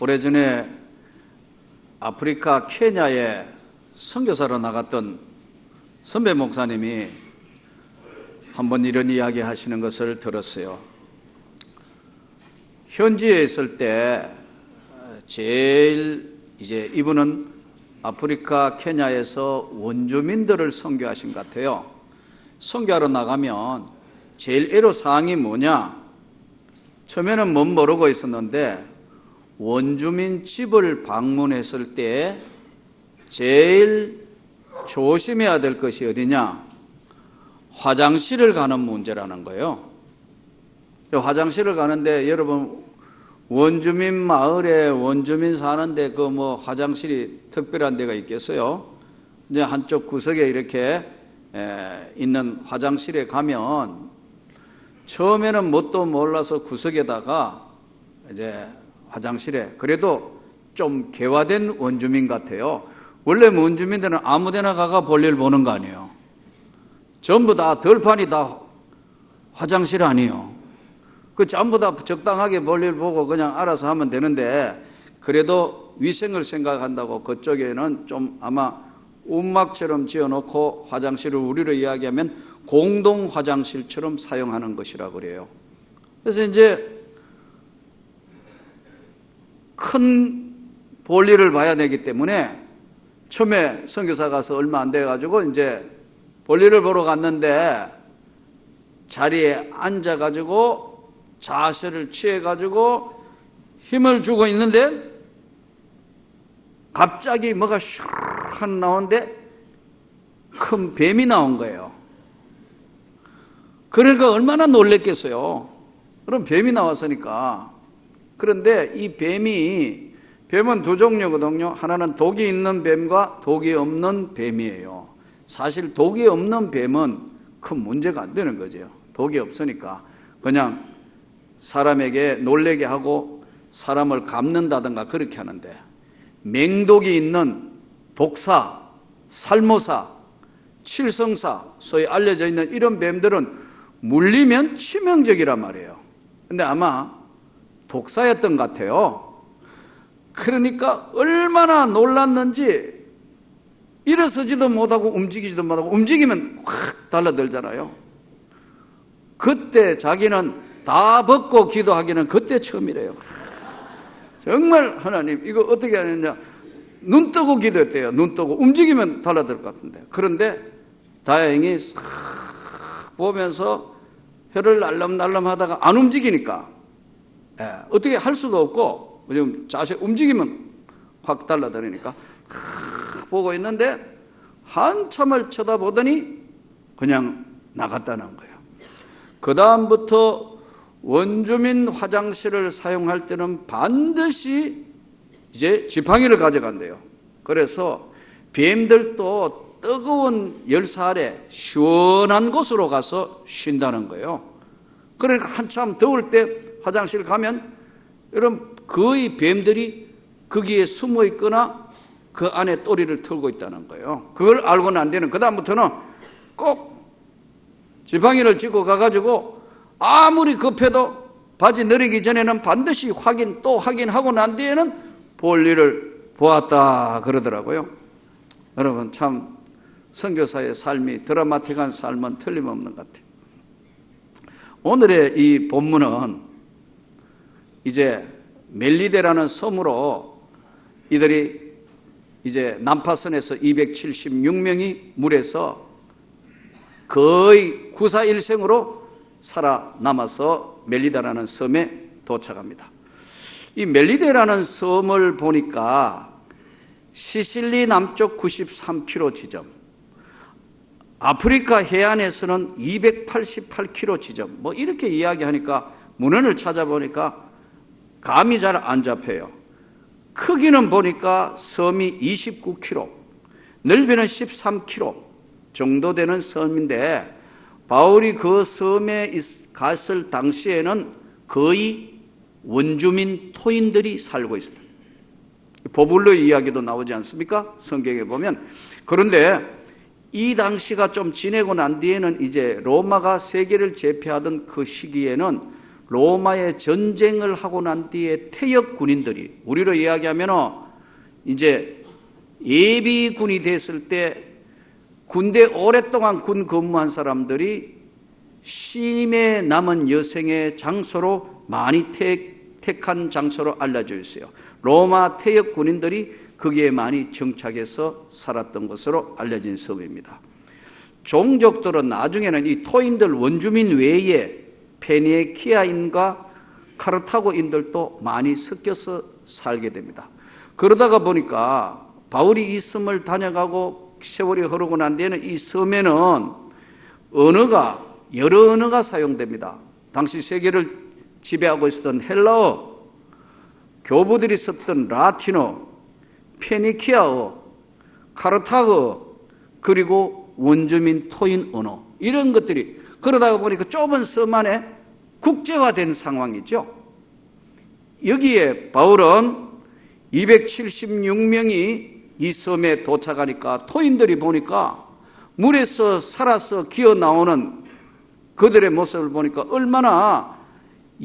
오래전에 아프리카 케냐에 선교사로 나갔던 선배 목사님이 한번 이런 이야기 하시는 것을 들었어요. 현지에 있을 때 제일 이분은 아프리카 케냐에서 원주민들을 선교하신 것 같아요. 선교하러 나가면 제일 애로사항이 뭐냐? 처음에는 못 모르고 있었는데 원주민 집을 방문했을 때 제일 조심해야 될 것이 어디냐? 화장실을 가는 문제라는 거예요. 화장실을 가는데 여러분 원주민 마을에 원주민 사는데 화장실이 특별한 데가 있겠어요? 이제 한쪽 구석에 이렇게 있는 화장실에 가면 처음에는 뭣도 몰라서 구석에다가 이제 화장실에 그래도 좀 개화된 원주민 같아요. 원래 원주민들은 아무데나 가가 볼일 보는 거 아니에요. 전부 다 덜판이 다 화장실 아니에요. 그 전부 다 적당하게 볼일 보고 그냥 알아서 하면 되는데 그래도 위생을 생각한다고 그쪽에는 좀 아마 움막처럼 지어놓고 화장실을 우리로 이야기하면 공동 화장실처럼 사용하는 것이라고 그래요. 그래서 이제 큰 볼일을 봐야 되기 때문에 처음에 선교사 가서 얼마 안 돼가지고 이제 볼일을 보러 갔는데 자리에 앉아가지고 자세를 취해가지고 힘을 주고 있는데 갑자기 뭐가 슉 나오는데 큰 뱀이 나온 거예요. 그러니까 얼마나 놀랬겠어요. 그럼 뱀이 나왔으니까. 그런데 이 뱀은 두 종류거든요. 하나는 독이 있는 뱀과 독이 없는 뱀이에요. 사실 독이 없는 뱀은 큰 문제가 안 되는 거죠. 독이 없으니까 그냥 사람에게 놀래게 하고 사람을 감는다든가 그렇게 하는데 맹독이 있는 독사, 살모사, 칠성사 소위 알려져 있는 이런 뱀들은 물리면 치명적이란 말이에요. 근데 아마 독사였던 것 같아요. 그러니까 얼마나 놀랐는지 일어서지도 못하고 움직이지도 못하고 움직이면 확 달라들잖아요. 그때 자기는 다 벗고 기도하기는 그때 처음이래요. 정말 하나님 이거 어떻게 하느냐. 눈 뜨고 기도했대요. 눈 뜨고 움직이면 달라들 것 같은데. 그런데 다행히 싹 보면서 혀를 날름날름 하다가 안 움직이니까 어떻게 할 수도 없고 지금 자세 움직이면 확 달라들으니까 보고 있는데 한참을 쳐다보더니 그냥 나갔다는 거예요. 그 다음부터 원주민 화장실을 사용할 때는 반드시 이제 지팡이를 가져간대요. 그래서 뱀들도 뜨거운 열사 아래 시원한 곳으로 가서 쉰다는 거예요. 그러니까 한참 더울 때 화장실 가면 여러분 거의 뱀들이 거기에 숨어 있거나 그 안에 또리를 털고 있다는 거예요. 그걸 알고는 안 되는. 그 다음부터는 꼭 지팡이를 짚고 가가지고 아무리 급해도 바지 내리기 전에는 반드시 또 확인하고 난 뒤에는 볼일을 보았다 그러더라고요. 여러분 참 선교사의 삶이 드라마틱한 삶은 틀림없는 것 같아요. 오늘의 이 본문은 이제 멜리데라는 섬으로 이들이 이제 난파선에서 276명이 물에서 거의 구사일생으로 살아남아서 멜리데라는 섬에 도착합니다. 이 멜리데라는 섬을 보니까 시실리 남쪽 93km 지점, 아프리카 해안에서는 288km 지점, 이렇게 이야기하니까 문헌을 찾아보니까 감이 잘 안 잡혀요. 크기는 보니까 섬이 29km, 넓이는 13km 정도 되는 섬인데 바울이 그 섬에 갔을 당시에는 거의 원주민 토인들이 살고 있습니다. 보불로 이야기도 나오지 않습니까? 성경에 보면. 그런데 이 당시가 좀 지내고 난 뒤에는 이제 로마가 세계를 제패하던 그 시기에는 로마의 전쟁을 하고 난 뒤에 퇴역 군인들이, 우리로 이야기하면 이제 예비군이 됐을 때 군대 오랫동안 군 근무한 사람들이 신임에 남은 여성의 장소로 많이 택한 장소로 알려져 있어요. 로마 퇴역 군인들이 거기에 많이 정착해서 살았던 것으로 알려진 섬입니다. 종족들은 나중에는 이 토인들 원주민 외에 페니키아인과 카르타고인들도 많이 섞여서 살게 됩니다. 그러다가 보니까 바울이 이 섬을 다녀가고 세월이 흐르고 난 뒤에는 이 섬에는 여러 언어가 사용됩니다. 당시 세계를 지배하고 있었던 헬라어, 교부들이 썼던 라틴어, 페니키아어, 카르타고, 그리고 원주민 토인 언어, 이런 것들이, 그러다가 보니까 좁은 섬 안에 국제화된 상황이죠. 여기에 바울은 276명이 이 섬에 도착하니까 토인들이 보니까 물에서 살아서 기어 나오는 그들의 모습을 보니까 얼마나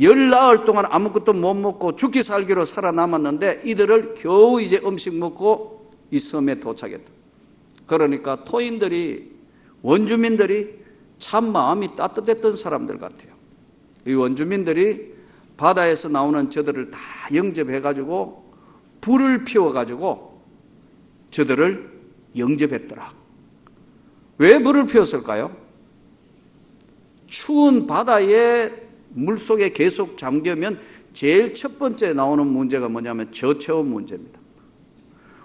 열나흘 동안 아무것도 못 먹고 죽기 살기로 살아남았는데 이들을 겨우 이제 음식 먹고 이 섬에 도착했다. 그러니까 토인들이, 원주민들이 참 마음이 따뜻했던 사람들 같아요. 이 원주민들이 바다에서 나오는 저들을 다 영접해가지고 불을 피워가지고 저들을 영접했더라. 왜 불을 피웠을까요? 추운 바다에 물속에 계속 잠기면 제일 첫 번째 나오는 문제가 뭐냐면 저체온 문제입니다.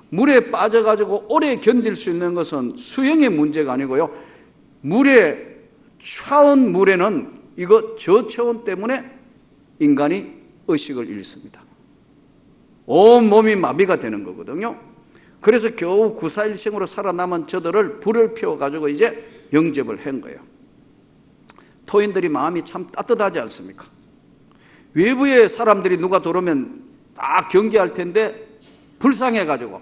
물에 빠져가지고 오래 견딜 수 있는 것은 수영의 문제가 아니고요, 물에 차온 물에는 이거 저체온 때문에 인간이 의식을 잃습니다. 온 몸이 마비가 되는 거거든요. 그래서 겨우 구사일생으로 살아남은 저들을 불을 피워가지고 이제 영접을 한 거예요. 토인들이 마음이 참 따뜻하지 않습니까? 외부의 사람들이 누가 들어오면 다 경계할 텐데 불쌍해가지고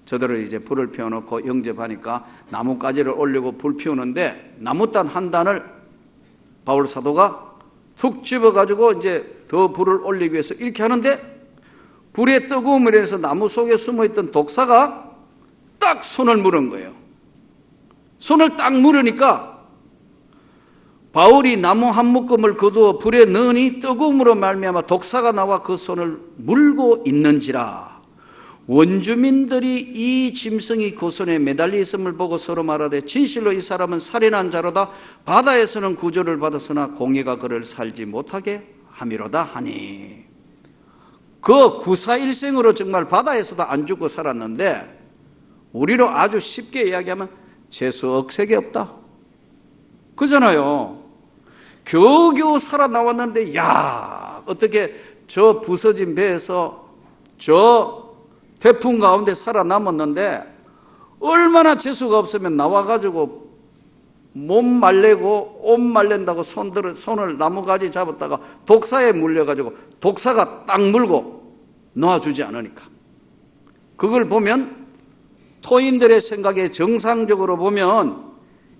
저들을 이제 불을 피워놓고 영접하니까 나뭇가지를 올리고 불 피우는데 나무단 한 단을 바울 사도가 툭 집어가지고 이제 더 불을 올리기 위해서 이렇게 하는데 불의 뜨거움을 인해서 나무 속에 숨어있던 독사가 딱 손을 물은 거예요. 손을 딱 물으니까 바울이 나무 한 묶음을 거두어 불에 넣으니 뜨거움으로 말미암아 독사가 나와 그 손을 물고 있는지라. 원주민들이 이 짐승이 그 손에 매달려 있음을 보고 서로 말하되 진실로 이 사람은 살인한 자로다. 바다에서는 구조를 받았으나 공의가 그를 살지 못하게 함이로다 하니. 그 구사일생으로 정말 바다에서도 안 죽고 살았는데 우리로 아주 쉽게 이야기하면 재수 억색이 없다 그잖아요. 겨우겨우 살아나왔는데 야, 어떻게 저 부서진 배에서 저 태풍 가운데 살아남았는데 얼마나 재수가 없으면 나와가지고 몸 말리고 옷 말린다고 손을 나무가지 잡았다가 독사에 물려가지고 독사가 딱 물고 놓아주지 않으니까. 그걸 보면 토인들의 생각에 정상적으로 보면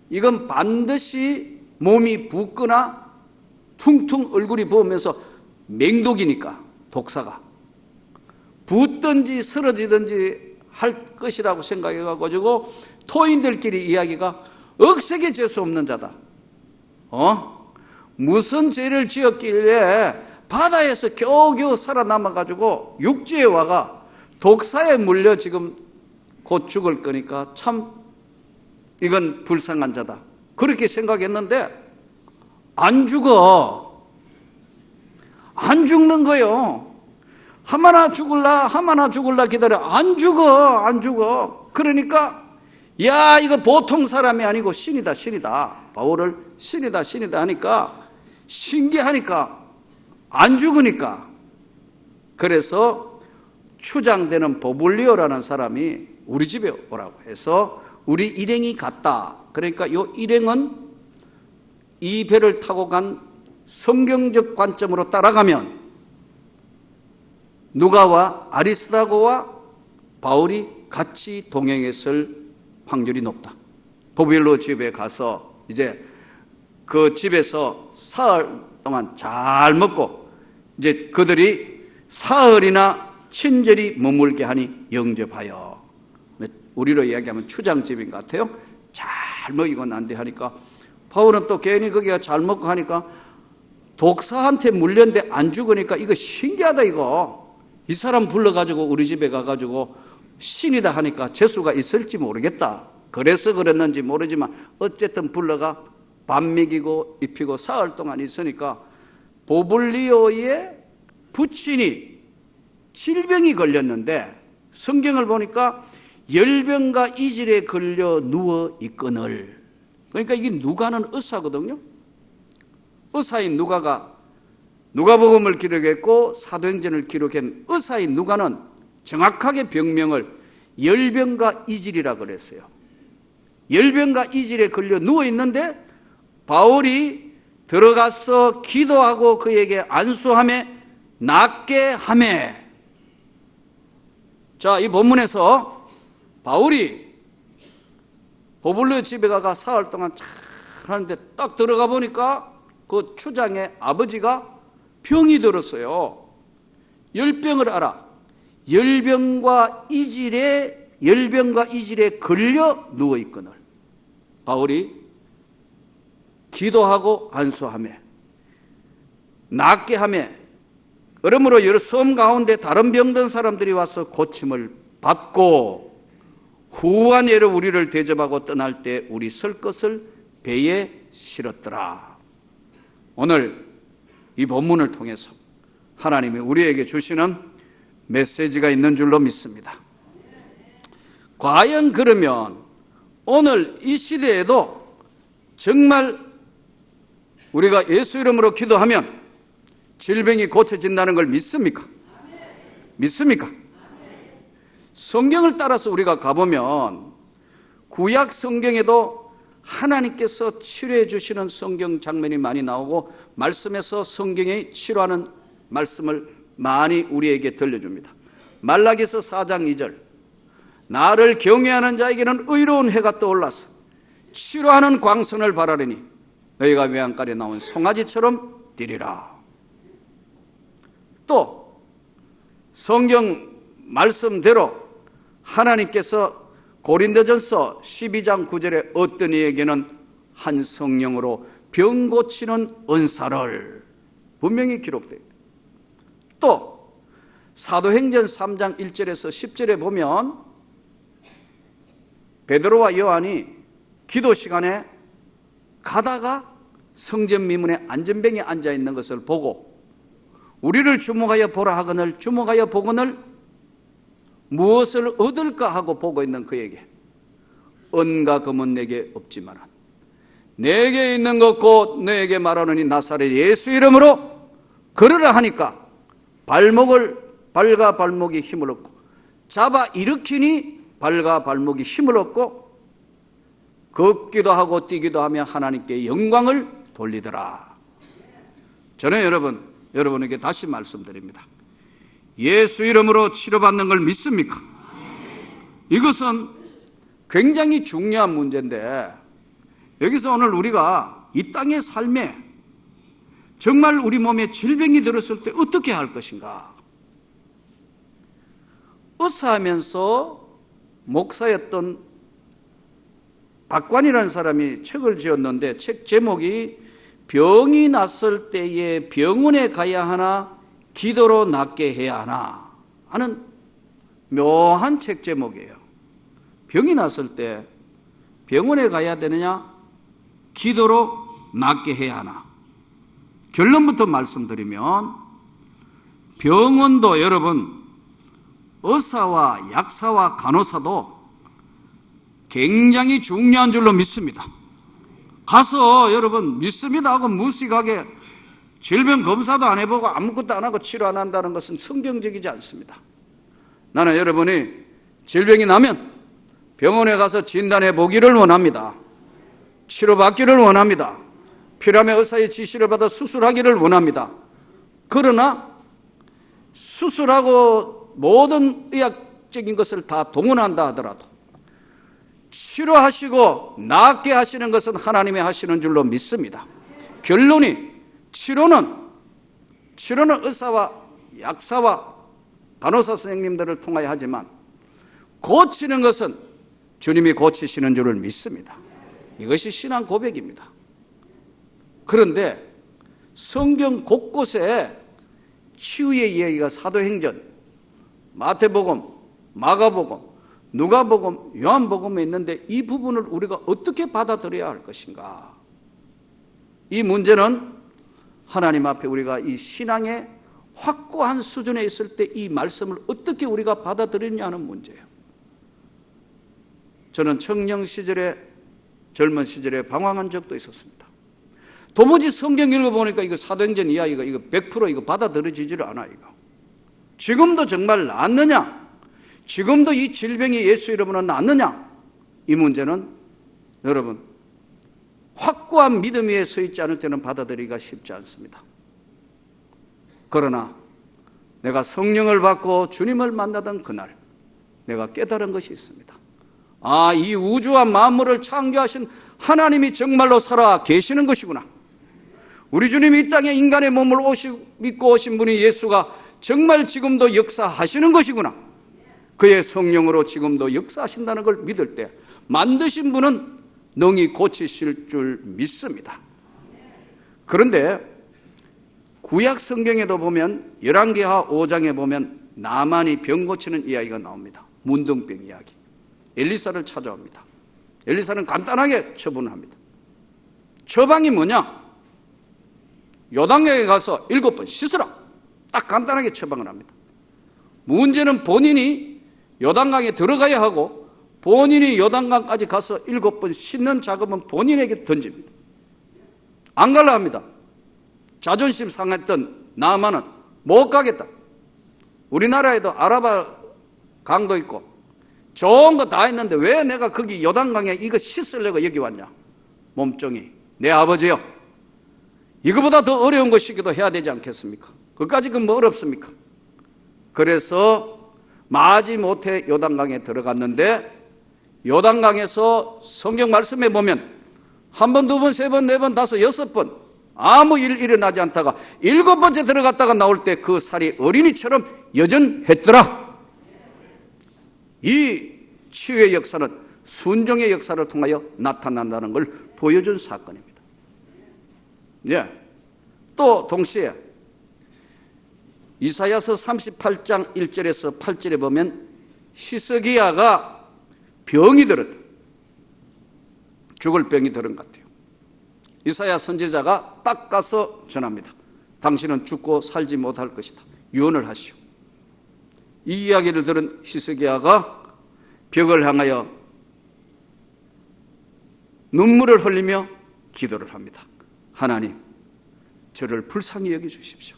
이건 반드시 몸이 붓거나 퉁퉁 얼굴이 부으면서 맹독이니까 독사가 붓든지 쓰러지든지 할 것이라고 생각해가지고 토인들끼리 이야기가 억색에 재수 없는 자다. 무슨 죄를 지었길래 바다에서 겨우겨우 살아남아가지고 육지에 와가 독사에 물려 지금 곧 죽을 거니까 참 이건 불쌍한 자다. 그렇게 생각했는데 안 죽어. 안 죽는 거요. 하마나 죽을라 기다려. 안 죽어. 그러니까 야, 이거 보통 사람이 아니고 신이다. 바울을 신이다 하니까 신기하니까 안 죽으니까. 그래서 추장되는 보블리오라는 사람이 우리 집에 오라고 해서 우리 일행이 갔다. 그러니까 이 일행은 이 배를 타고 간 성경적 관점으로 따라가면 누가와 아리스다고와 바울이 같이 동행했을 확률이 높다. 보빌로 집에 가서 이제 그 집에서 사흘 동안 잘 먹고 이제 그들이 사흘이나 친절히 머물게 하니 영접하여. 우리로 이야기하면 추장집인 것 같아요. 잘 먹이고 난 뒤 하니까 바울은 또 괜히 거기가 잘 먹고 하니까 독사한테 물렸는데 안 죽으니까 이거 신기하다 이거. 이 사람 불러가지고 우리 집에 가가지고 신이다 하니까 재수가 있을지 모르겠다. 그래서 그랬는지 모르지만 어쨌든 불러가 밥 먹이고 입히고 사흘 동안 있으니까 보블리오의 부친이 질병이 걸렸는데 성경을 보니까 열병과 이질에 걸려 누워 있거늘. 그러니까 이게 누가는 의사거든요. 의사인 누가가 누가복음을 기록했고 사도행전을 기록한 의사인 누가는 정확하게 병명을 열병과 이질이라 그랬어요. 열병과 이질에 걸려 누워 있는데 바울이 들어가서 기도하고 그에게 안수하며 낫게 하매. 자, 이 본문에서 바울이 보블리오 집에 가가 사흘 동안 잘 하는데 딱 들어가 보니까 그 추장의 아버지가 병이 들었어요. 열병을 알아. 열병과 이질에 걸려 누워 있거늘. 바울이 기도하고 안수하며 낫게 하며, 그러므로 여러 섬 가운데 다른 병든 사람들이 와서 고침을 받고 후한예로 우리를 대접하고 떠날 때 우리 설 것을 배에 실었더라. 오늘 이 본문을 통해서 하나님이 우리에게 주시는 메시지가 있는 줄로 믿습니다. 과연 그러면 오늘 이 시대에도 정말 우리가 예수 이름으로 기도하면 질병이 고쳐진다는 걸 믿습니까? 믿습니까? 성경을 따라서 우리가 가보면 구약 성경에도 하나님께서 치료해 주시는 성경 장면이 많이 나오고 말씀에서 성경이 치료하는 말씀을 많이 우리에게 들려줍니다. 말라기서 4장 2절, 나를 경외하는 자에게는 의로운 해가 떠올라서 치료하는 광선을 바라리니 너희가 외양간에 나온 송아지처럼 뛰리라. 또 성경 말씀대로 하나님께서 고린도전서 12장 9절에 어떤 이에게는 한 성령으로 병 고치는 은사를 분명히 기록되어 있다. 또 사도행전 3장 1절에서 10절에 보면 베드로와 요한이 기도 시간에 가다가 성전 미문에 안전병이 앉아있는 것을 보고 우리를 주목하여 보라 하거늘 주목하여 보거늘 무엇을 얻을까 하고 보고 있는 그에게 은과 금은 내게 없지만 내게 있는 것 곧 너에게 말하노니 나사렛 예수 이름으로 걸으라 하니까 발과 발목이 힘을 얻고 잡아 일으키니 발과 발목이 힘을 얻고 걷기도 하고 뛰기도 하며 하나님께 영광을 돌리더라. 저는 여러분에게 다시 말씀드립니다. 예수 이름으로 치료받는 걸 믿습니까? 이것은 굉장히 중요한 문제인데 여기서 오늘 우리가 이 땅의 삶에 정말 우리 몸에 질병이 들었을 때 어떻게 할 것인가? 의사하면서 목사였던 박관이라는 사람이 책을 지었는데 책 제목이 병이 났을 때에 병원에 가야 하나 기도로 낫게 해야 하나 하는 묘한 책 제목이에요. 병이 났을 때 병원에 가야 되느냐 기도로 낫게 해야 하나. 결론부터 말씀드리면 병원도 여러분 의사와 약사와 간호사도 굉장히 중요한 줄로 믿습니다. 가서 여러분 믿습니다 하고 무식하게 질병 검사도 안 해보고 아무것도 안 하고 치료 안 한다는 것은 성경적이지 않습니다. 나는 여러분이 질병이 나면 병원에 가서 진단해 보기를 원합니다. 치료받기를 원합니다. 필요하면 의사의 지시를 받아 수술하기를 원합니다. 그러나 수술하고 모든 의학적인 것을 다 동원한다 하더라도 치료하시고 낫게 하시는 것은 하나님이 하시는 줄로 믿습니다. 결론이 치료는 의사와 약사와 간호사 선생님들을 통하여 하지만 고치는 것은 주님이 고치시는 줄을 믿습니다. 이것이 신앙 고백입니다. 그런데 성경 곳곳에 치유의 이야기가 사도행전, 마태복음, 마가복음, 누가복음, 요한복음에 있는데 이 부분을 우리가 어떻게 받아들여야 할 것인가? 이 문제는 하나님 앞에 우리가 이 신앙의 확고한 수준에 있을 때 이 말씀을 어떻게 우리가 받아들이냐 하는 문제예요. 저는 청년 시절에, 젊은 시절에 방황한 적도 있었습니다. 도무지 성경 읽어보니까 이거 사도행전 이야기가 이거 100% 이거 받아들여지지를 않아. 이거 지금도 정말 낫느냐? 지금도 이 질병이 예수 이름으로 낫느냐? 이 문제는 여러분 확고한 믿음 위에 서 있지 않을 때는 받아들이기가 쉽지 않습니다. 그러나 내가 성령을 받고 주님을 만나던 그날 내가 깨달은 것이 있습니다. 아, 이 우주와 만물을 창조하신 하나님이 정말로 살아 계시는 것이구나. 우리 주님이 이 땅에 인간의 몸을 믿고 오신 분이 예수가 정말 지금도 역사하시는 것이구나. 그의 성령으로 지금도 역사하신다는 걸 믿을 때 만드신 분은 능히 고치실 줄 믿습니다. 그런데 구약 성경에도 보면 열왕기하 5장에 보면 나만이 병 고치는 이야기가 나옵니다. 문둥병 이야기. 엘리사를 찾아옵니다. 엘리사는 간단하게 처분을 합니다. 처방이 뭐냐? 요단강에 가서 7번 씻으라. 딱 간단하게 처방을 합니다. 문제는 본인이 요단강에 들어가야 하고 본인이 요단강까지 가서 7번 씻는 작업은 본인에게 던집니다. 안 갈라 합니다. 자존심 상했던 나아만은 못 가겠다. 우리나라에도 아라바 강도 있고 좋은 거 다 있는데 왜 내가 거기 요단강에 이거 씻으려고 여기 왔냐? 몸종이 내 아버지요, 이거보다 더 어려운 것이기도 해야 되지 않겠습니까? 그까지 뭐 어렵습니까? 그래서 마지못해 요단강에 들어갔는데 요단강에서 성경 말씀에 보면 한 번, 두 번, 세 번, 네 번, 다섯, 여섯 번 아무 일 일어나지 않다가 7번째 들어갔다가 나올 때 그 살이 어린이처럼 여전했더라. 이 치유의 역사는 순종의 역사를 통하여 나타난다는 걸 보여준 사건입니다. 네. 또 동시에 이사야서 38장 1절에서 8절에 보면 히스기야가 병이 들었다. 죽을 병이 들은 것 같아요. 이사야 선지자가 딱 가서 전합니다. 당신은 죽고 살지 못할 것이다. 유언을 하시오. 이 이야기를 들은 히스기야가 벽을 향하여 눈물을 흘리며 기도를 합니다. 하나님, 저를 불쌍히 여겨 주십시오.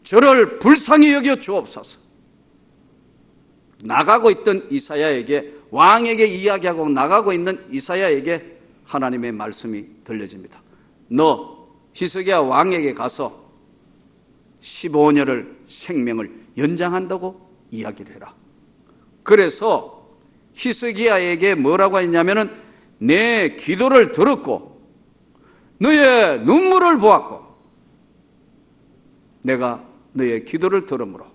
저를 불쌍히 여겨 주옵소서. 나가고 있던 이사야에게, 왕에게 이야기하고 나가고 있는 이사야에게 하나님의 말씀이 들려집니다. 너 히스기야 왕에게 가서 15년을 생명을 연장한다고 이야기를 해라. 그래서 히스기야에게 뭐라고 했냐면은 내 기도를 들었고 너의 눈물을 보았고 내가 너의 기도를 들음으로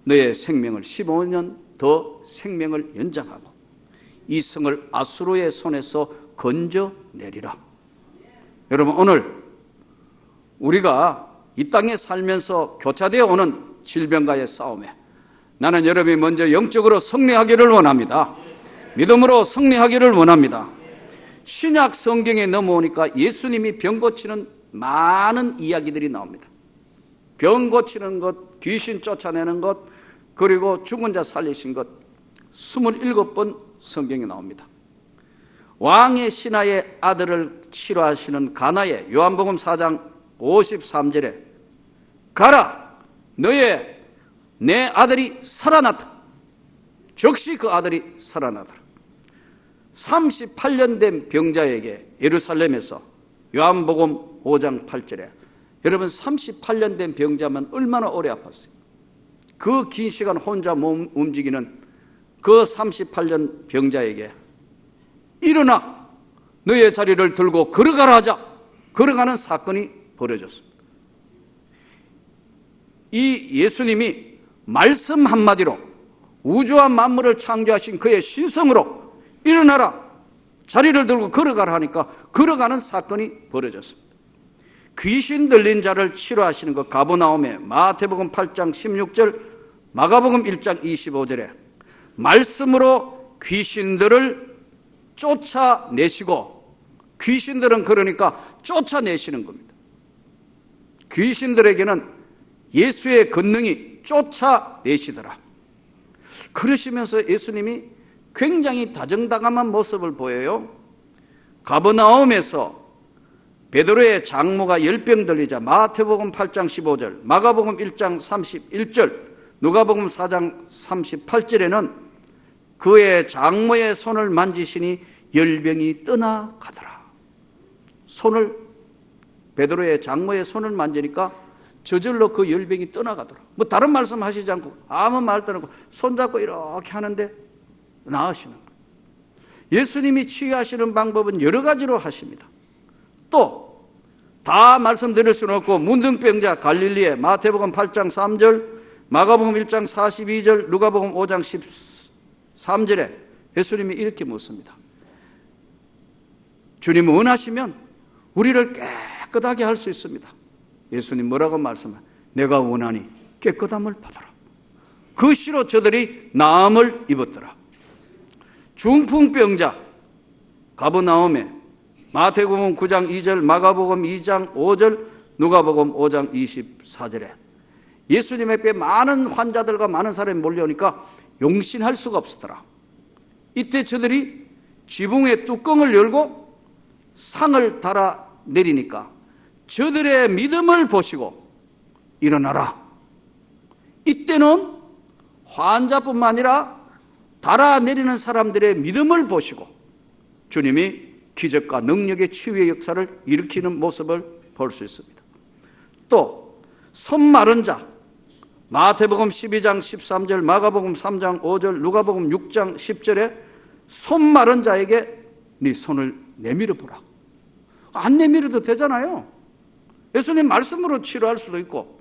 너의 생명을 15년 더 생명을 연장하고 이 성을 아수르의 손에서 건져내리라. 여러분, 오늘 우리가 이 땅에 살면서 교차되어 오는 질병과의 싸움에 나는 여러분이 먼저 영적으로 승리하기를 원합니다. 믿음으로 승리하기를 원합니다. 신약 성경에 넘어오니까 예수님이 병 고치는 많은 이야기들이 나옵니다. 병 고치는 것, 귀신 쫓아내는 것, 그리고 죽은 자 살리신 것 27번 성경에 나옵니다. 왕의 신하의 아들을 치료하시는 가나의 요한복음 4장 53절에 가라, 내 아들이 살아났다. 즉시 그 아들이 살아나더라. 38년 된 병자에게 예루살렘에서 요한복음 5장 8절에 여러분 38년 된 병자면 얼마나 오래 아팠어요. 그 긴 시간 혼자 몸 움직이는 그 38년 병자에게 일어나 너의 자리를 들고 걸어가라 하자 걸어가는 사건이 벌어졌습니다. 이 예수님이 말씀 한마디로 우주와 만물을 창조하신 그의 신성으로 일어나라, 자리를 들고 걸어가라 하니까 걸어가는 사건이 벌어졌습니다. 귀신 들린 자를 치료하시는 것, 가버나움에 마태복음 8장 16절, 마가복음 1장 25절에 말씀으로 귀신들을 쫓아내시고, 귀신들은 그러니까 쫓아내시는 겁니다. 귀신들에게는 예수의 권능이 쫓아내시더라. 그러시면서 예수님이 굉장히 다정다감한 모습을 보여요. 가버나움에서 베드로의 장모가 열병 들리자 마태복음 8장 15절, 마가복음 1장 31절, 누가복음 4장 38절에는 그의 장모의 손을 만지시니 열병이 떠나가더라. 베드로의 장모의 손을 만지니까 저절로 그 열병이 떠나가더라. 뭐 다른 말씀 하시지 않고 아무 말도 안 하고 손잡고 이렇게 하는데 나으시는 거예요. 예수님이 치유하시는 방법은 여러 가지로 하십니다. 또 다 말씀드릴 수는 없고, 문둥병자 갈릴리에 마태복음 8장 3절, 마가복음 1장 42절, 누가복음 5장 13절에 예수님이 이렇게 묻습니다. 주님 원하시면 우리를 깨끗하게 할 수 있습니다. 예수님 뭐라고 말씀하세요? 내가 원하니 깨끗함을 받아라. 그 시로 저들이 나음을 입었더라. 중풍병자 가버나움에 마태복음 9장 2절, 마가복음 2장 5절, 누가복음 5장 24절에 예수님 앞에 많은 환자들과 많은 사람이 몰려오니까 용신할 수가 없었더라. 이때 저들이 지붕의 뚜껑을 열고 상을 달아 내리니까 저들의 믿음을 보시고 일어나라. 이때는 환자뿐만 아니라 달아내리는 사람들의 믿음을 보시고 주님이 기적과 능력의 치유의 역사를 일으키는 모습을 볼 수 있습니다. 또 손 마른 자 마태복음 12장 13절, 마가복음 3장 5절, 누가복음 6장 10절에 손 마른 자에게 네 손을 내밀어 보라. 안 내밀어도 되잖아요. 예수님 말씀으로 치료할 수도 있고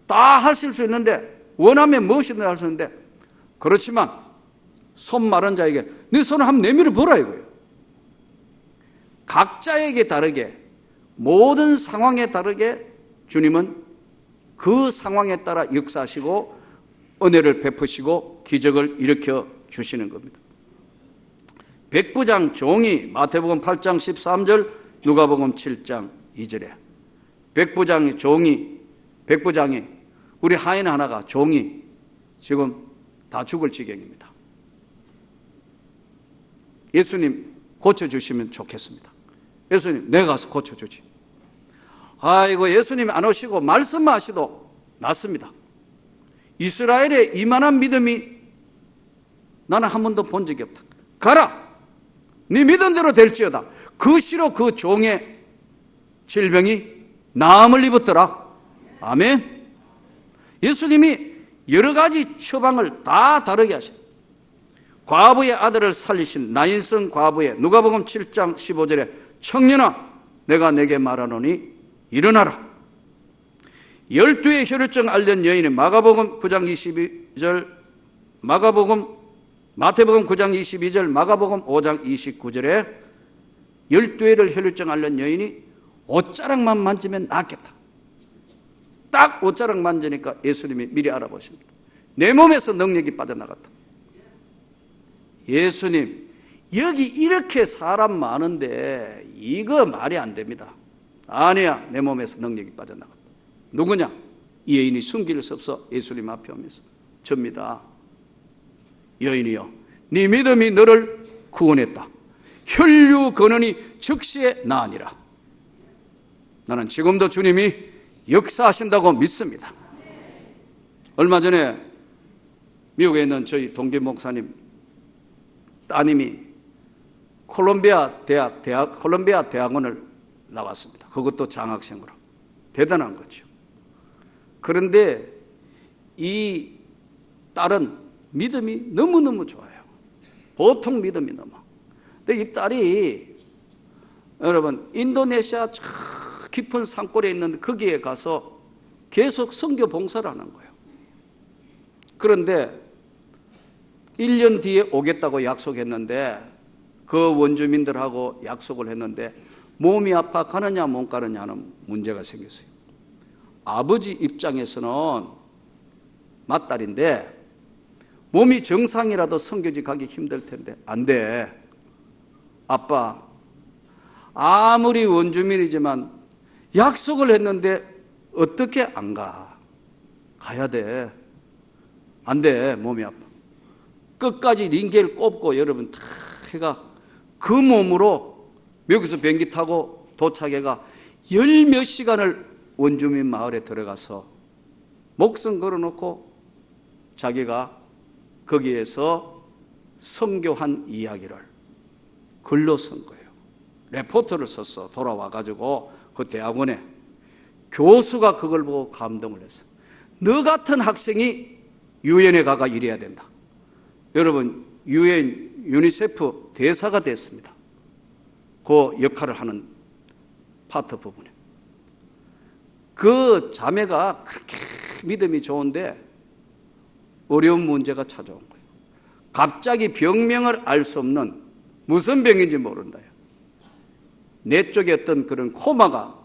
다 하실 수 있는데, 원하면 무엇이든 할 수 있는데, 그렇지만 손 마른 자에게 네 손을 한번 내밀어 보라 이거예요. 각자에게 다르게, 모든 상황에 다르게 주님은 그 상황에 따라 역사하시고 은혜를 베푸시고 기적을 일으켜 주시는 겁니다. 백부장 종이 마태복음 8장 13절, 누가복음 7장 2절에 백부장이 우리 하인 하나가 종이 지금 다 죽을 지경입니다. 예수님 고쳐주시면 좋겠습니다. 예수님 내가 가서 고쳐주지. 아이고 예수님이 안 오시고 말씀만 하시도 낫습니다. 이스라엘의 이만한 믿음이 나는 한 번도 본 적이 없다. 가라, 네 믿은 대로 될지어다. 그 시로 그 종의 질병이 나음을 입었더라. 아멘. 예수님이 여러 가지 처방을 다 다르게 하셔요. 과부의 아들을 살리신 나인성 과부의 누가복음 7장 15절에 청년아 내가 내게 말하노니 일어나라. 12의 혈루증 앓는 여인의 마가복음 9장 22절, 마태복음 9장 22절, 마가복음 5장 29절에 12회를 혈루증 앓는 여인이 옷자락만 만지면 낫겠다. 딱 옷자락 만지니까 예수님이 미리 알아보십니다. 내 몸에서 능력이 빠져나갔다. 예수님 여기 이렇게 사람 많은데 이거 말이 안 됩니다. 아니야, 내 몸에서 능력이 빠져나갔다. 누구냐? 이 여인이 숨길 수 없어 예수님 앞에 오면서 접니다. 여인이여 네 믿음이 너를 구원했다. 혈류 근원이 즉시에 나으니라. 나는 지금도 주님이 역사하신다고 믿습니다. 얼마 전에 미국에 있는 저희 동기 목사님 따님이 콜롬비아 대학원을 나왔습니다. 그것도 장학생으로. 대단한 거죠. 그런데 이 딸은 믿음이 너무너무 좋아요. 보통 믿음이 넘어. 근데 이 딸이 여러분 인도네시아 깊은 산골에 있는 거기에 가서 계속 선교 봉사를 하는 거예요. 그런데 1년 뒤에 오겠다고 약속했는데 그 원주민들하고 약속을 했는데 몸이 아파 가느냐 못 가느냐는 문제가 생겼어요. 아버지 입장에서는 맏딸인데 몸이 정상이라도 선교지 가기 힘들 텐데 안 돼. 아빠 아무리 원주민이지만 약속을 했는데 어떻게 안 가? 가야 돼. 안 돼. 몸이 아파. 끝까지 링겔 꼽고 여러분 다 해가 그 몸으로 여기서 비행기 타고 도착해가 10몇 시간을 원주민 마을에 들어가서 목숨 걸어놓고 자기가 거기에서 선교한 이야기를 글로 쓴 거예요. 레포트를 썼어. 돌아와가지고 그 대학원에 교수가 그걸 보고 감동을 했어요. 너 같은 학생이 유엔에 가가 이래야 된다. 여러분 유엔 유니세프 대사가 됐습니다. 그 역할을 하는 파트 부분에 그 자매가 그렇게 믿음이 좋은데 어려운 문제가 찾아온 거예요. 갑자기 병명을 알 수 없는 무슨 병인지 모른다. 내 쪽에 어떤 그런 코마가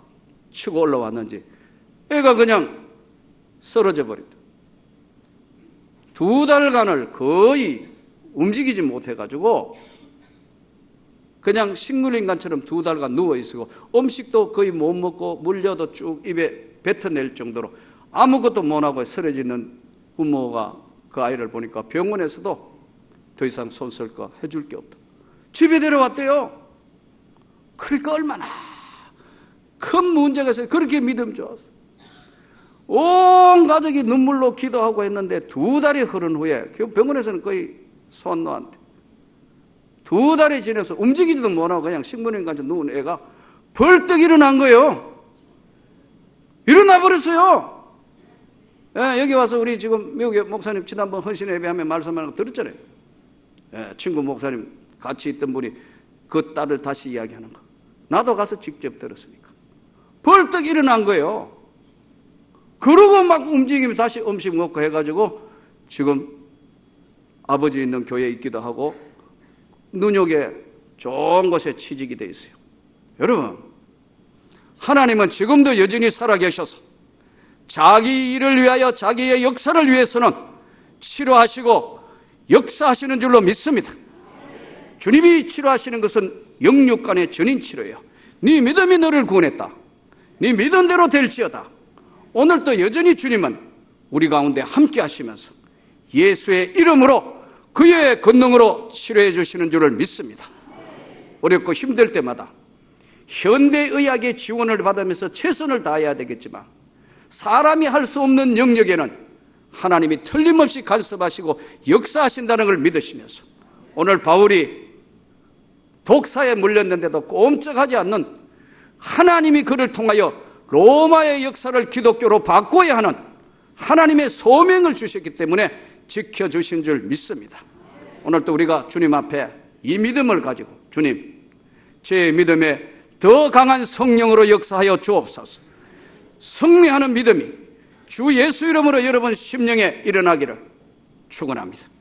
치고 올라왔는지 애가 그냥 쓰러져 버렸다. 2달간을 거의 움직이지 못해가지고 그냥 식물인간처럼 2달간 누워있고 음식도 거의 못 먹고 물려도 쭉 입에 뱉어낼 정도로 아무것도 못하고 쓰러지는 부모가 그 아이를 보니까 병원에서도 더 이상 손 쓸 거 해줄 게 없다. 집에 데려왔대요. 그러니까 얼마나 큰 문제가 있어요. 그렇게 믿음 좋았어. 온 가족이 눈물로 기도하고 했는데 2달이 흐른 후에 병원에서는 거의 손노한테 2달이 지나서 움직이지도 못하고 그냥 식물인간처럼 누운 애가 벌떡 일어난 거예요. 일어나 버렸어요. 예, 여기 와서 우리 지금 미국의 목사님 지난번 헌신 예배하면 말씀하는 거 들었잖아요. 예, 친구 목사님 같이 있던 분이 그 딸을 다시 이야기하는 거. 나도 가서 직접 들었으니까. 벌떡 일어난 거예요. 그러고 막 움직이면 다시 음식 먹고 해가지고 지금 아버지 있는 교회에 있기도 하고 눈욕에 좋은 곳에 취직이 돼 있어요. 여러분, 하나님은 지금도 여전히 살아계셔서 자기 일을 위하여 자기의 역사를 위해서는 치료하시고 역사하시는 줄로 믿습니다. 주님이 치료하시는 것은 영육간의 전인 치료예요. 네 믿음이 너를 구원했다. 네 믿은 대로 될지어다. 오늘도 여전히 주님은 우리 가운데 함께 하시면서 예수의 이름으로 그의 권능으로 치료해 주시는 줄을 믿습니다. 어렵고 힘들 때마다 현대의학의 지원을 받으면서 최선을 다해야 되겠지만 사람이 할 수 없는 영역에는 하나님이 틀림없이 간섭하시고 역사하신다는 걸 믿으시면서 오늘 바울이 독사에 물렸는데도 꼼짝하지 않는 하나님이 그를 통하여 로마의 역사를 기독교로 바꿔야 하는 하나님의 소명을 주셨기 때문에 지켜주신 줄 믿습니다. 오늘도 우리가 주님 앞에 이 믿음을 가지고 주님, 제 믿음에 더 강한 성령으로 역사하여 주옵소서. 승리하는 믿음이 주 예수 이름으로 여러분 심령에 일어나기를 축원합니다.